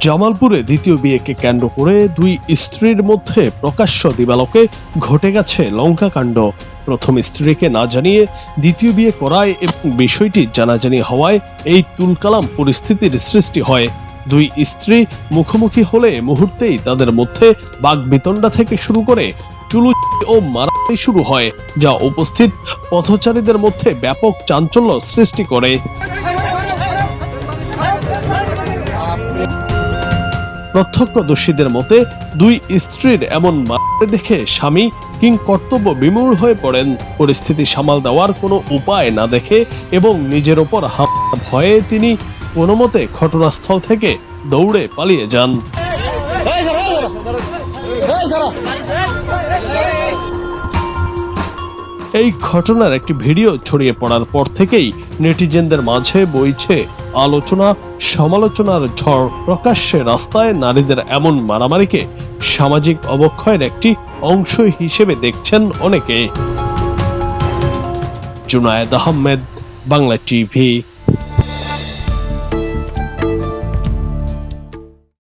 জামালপুরে দ্বিতীয় বিয়েকে কেন্দ্র করে দুই স্ত্রীর মধ্যে প্রকাশ্য দিবালোকে ঘটে গেছে লঙ্কাকাণ্ড। প্রথম স্ত্রীকে না জানিয়ে দ্বিতীয় বিয়ে করায় এবং বিষয়টি জানাজানি হওয়ায় এই তুলকালাম পরিস্থিতির সৃষ্টি হয়। দুই স্ত্রী মুখোমুখি হলে মুহূর্তেই তাদের মধ্যে বাকবিতণ্ডা থেকে শুরু করে চুলুচি ও মারামারি শুরু হয়, যা উপস্থিত পথচারীদের মধ্যে ব্যাপক চাঞ্চল্য সৃষ্টি করে। প্রত্যক্ষদর্শীদের মতে দুই স্ত্রীর এমন মারামারি দেখে স্বামী কিংকর্তব্য বিমূঢ় হয়ে পড়েন। পরিস্থিতি সামাল দেওয়ার কোনো উপায় না দেখে এবং নিজের ওপর হামলার ভয়ে তিনি কোনোমতে ঘটনাস্থল থেকে দৌড়ে পালিয়ে যান। এই ঘটনার একটি ভিডিও ছড়িয়ে পড়ার পর থেকেই নেটিজেনদের মাঝে বইছে আলোচনা সমালোচনার ঝড়। প্রকাশ্যে রাস্তায় নারীদের এমন মারামারিকে সামাজিক অবক্ষয়ের একটি অংশ হিসেবে দেখছেন অনেকে। জুনায়েদ আহমেদ, বাংলা টিভি।